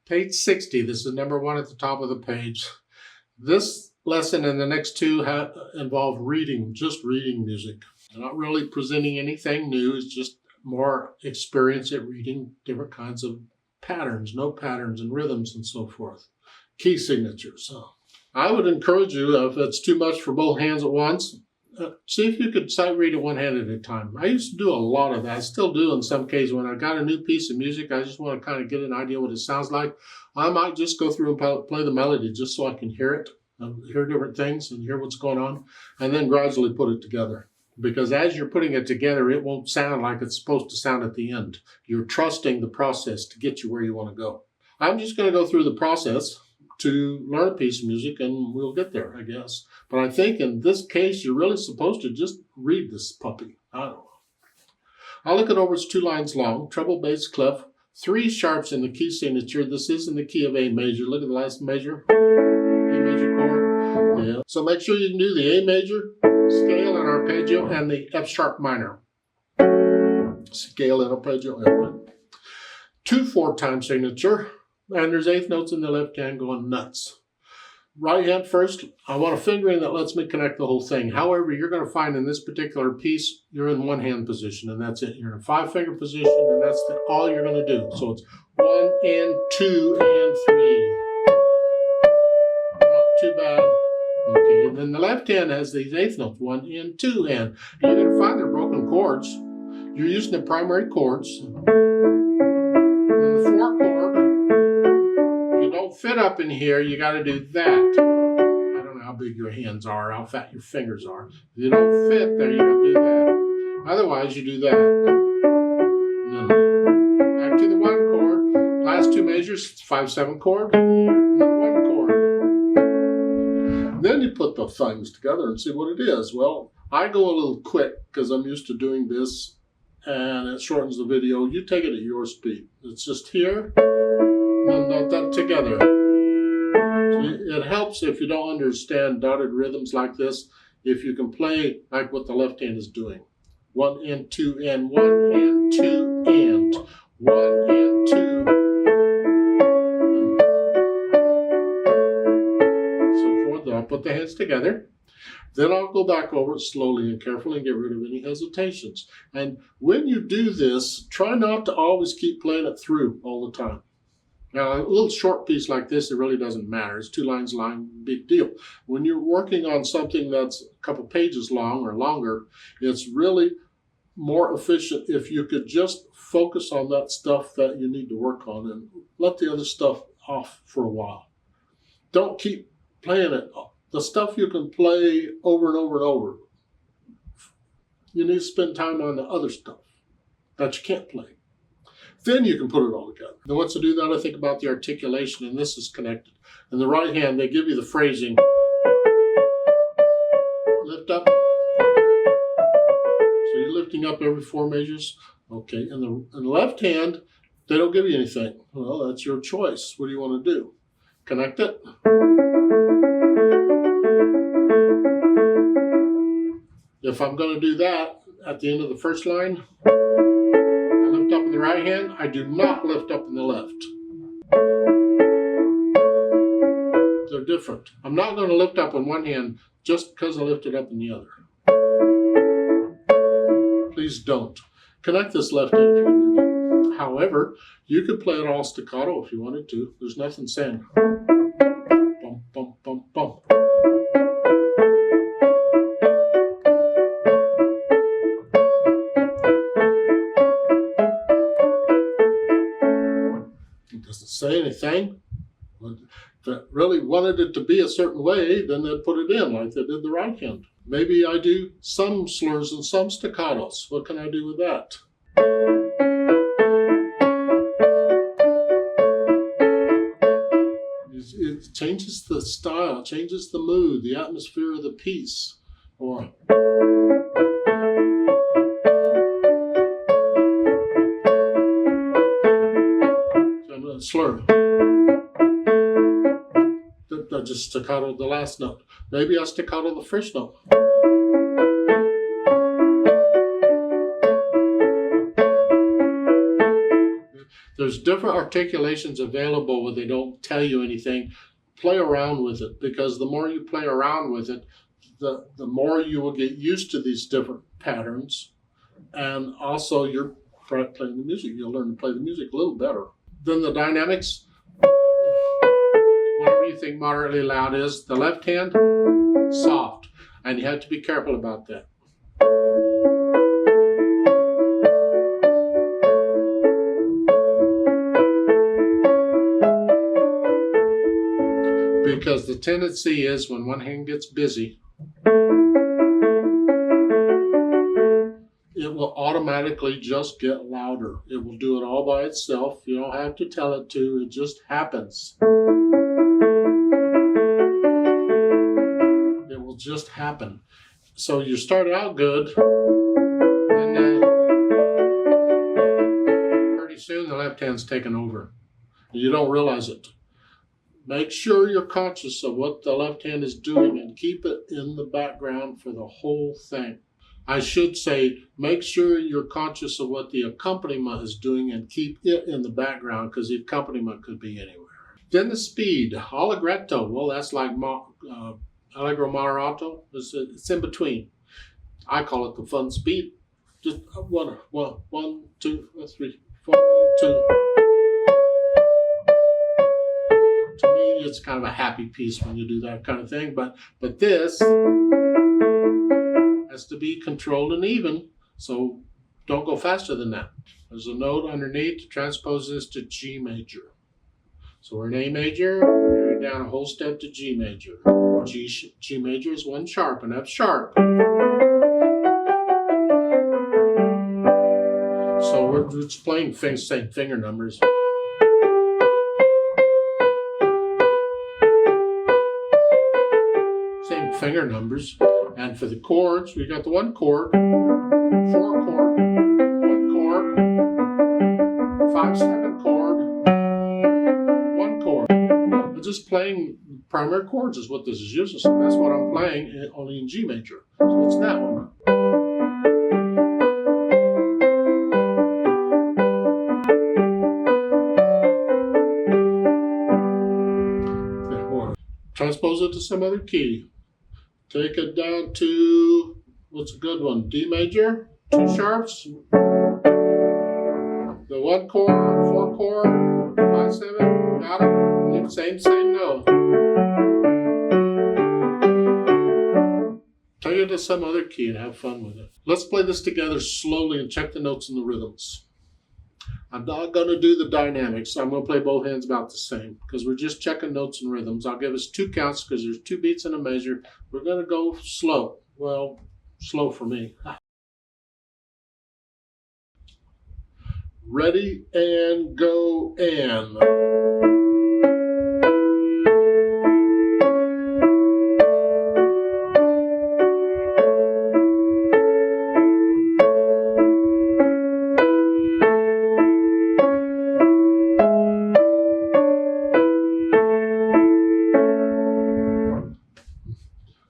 Page 60, this is number 1 at the top of the page. This lesson and the next two involve reading, just reading music. I'm not really presenting anything new, it's just more experience at reading different kinds of patterns, note patterns and rhythms and so forth. Key signatures. I would encourage you, if it's too much for both hands at once, see if you could sight read it one hand at a time. I used to do a lot of that. I still do in some cases. When I got a new piece of music, I just want to kind of get an idea what it sounds like. I might just go through and play the melody just so I can hear it, hear different things and hear what's going on, and then gradually put it together. Because as you're putting it together, it won't sound like it's supposed to sound at the end. You're trusting the process to get you where you want to go. I'm just going to go through the process to learn a piece of music, and we'll get there, I guess. But I think in this case, you're really supposed to just read this puppy. I don't know. I'll look it over. It's 2 lines long. Treble, bass, clef, 3 sharps in the key signature. This is in the key of A major. Look at the last measure. A major chord. Yeah. So make sure you can do the A major, scale and arpeggio, and the F sharp minor. Scale and arpeggio. 2 4-time signature. And there's 8th notes in the left hand going nuts. Right hand first, I want a fingering that lets me connect the whole thing. However, you're going to find in this particular piece, you're in 1-hand position, and that's it. You're in a 5-finger position, and that's all you're going to do. So it's 1 and 2 and 3. Not too bad. Okay, and then the left hand has these 8th notes, 1 and 2 and. You're going to find they're broken chords. You're using the primary chords. And the 4 chord. Don't fit up in here, you got to do that. I don't know how big your hands are, how fat your fingers are. If you don't fit there, you got to do that. Otherwise, you do that. Back to the 1 chord. Last 2 measures, 5/7 chord, 1 chord. Then you put the things together and see what it is. Well, I go a little quick because I'm used to doing this, and it shortens the video. You take it at your speed. It's just here. And that together. So it helps if you don't understand dotted rhythms like this, if you can play like what the left hand is doing. 1 and 2 and 1 and 2 and 1 and 2. So forth. I'll put the hands together. Then I'll go back over it slowly and carefully and get rid of any hesitations. And when you do this, try not to always keep playing it through all the time. Now, a little short piece like this, it really doesn't matter. It's 2 lines long, big deal. When you're working on something that's a couple pages long or longer, it's really more efficient if you could just focus on that stuff that you need to work on and let the other stuff off for a while. Don't keep playing it. The stuff you can play over and over and over. You need to spend time on the other stuff that you can't play. Then you can put it all together. Then once I do that, I think about the articulation, and this is connected. In the right hand, they give you the phrasing. Lift up. So you're lifting up every 4 measures. Okay, in the left hand, they don't give you anything. Well, that's your choice. What do you want to do? Connect it. If I'm going to do that at the end of the first line, lift up in the right hand, I do not lift up in the left. They're different. I'm not going to lift up in one hand just because I lifted up in the other. Please don't. Connect this left hand if you can do that. However, you could play it all staccato if you wanted to. There's nothing saying bum, bum, bum, bum. Doesn't say anything. But if they really wanted it to be a certain way, then they'd put it in like they did the right hand. Maybe I do some slurs and some staccatos. What can I do with that? It changes the style, changes the mood, the atmosphere of the piece. Or slur. I just staccato the last note. Maybe I staccato the first note. There's different articulations available where they don't tell you anything. Play around with it, because the more you play around with it, the more you will get used to these different patterns. And also you're playing the music. You'll learn to play the music a little better. Then the dynamics, whatever you think moderately loud is, the left hand, soft. And you have to be careful about that. Because the tendency is when one hand gets busy, it will automatically just get louder. It will do it all by itself. You don't have to tell it to. It just happens. It will just happen. So you start out good, and then pretty soon the left hand's taken over. You don't realize it. Make sure you're conscious of what the left hand is doing and keep it in the background for the whole thing. I should say, make sure you're conscious of what the accompaniment is doing and keep it in the background, because the accompaniment could be anywhere. Then the speed, allegretto. Well, that's like allegro moderato. It's in between. I call it the fun speed. Just one, 2, 3, 4, 2. To me, it's kind of a happy piece when you do that kind of thing, but this has to be controlled and even, so don't go faster than that. There's a note underneath to transpose this to G major. So we're in A major, we're down a whole step to G major. G major is 1 sharp, and F sharp. So we're just playing same finger numbers. Same finger numbers. And for the chords, we got the 1 chord, 4 chord, 1 chord, 5/7 chord, 1 chord. We're just playing primary chords is what this is using. So that's what I'm playing, only in G major. So it's that one. Transpose it to some other key. Take it down to, what's a good one? D major, 2 sharps. The 1 chord, 4 chord, 5/7, got it? Same note. Take it to some other key and have fun with it. Let's play this together slowly and check the notes and the rhythms. I'm not going to do the dynamics. I'm going to play both hands about the same because we're just checking notes and rhythms. I'll give us 2 counts because there's 2 beats and a measure. We're going to go slow. Well, slow for me. Ready and go and.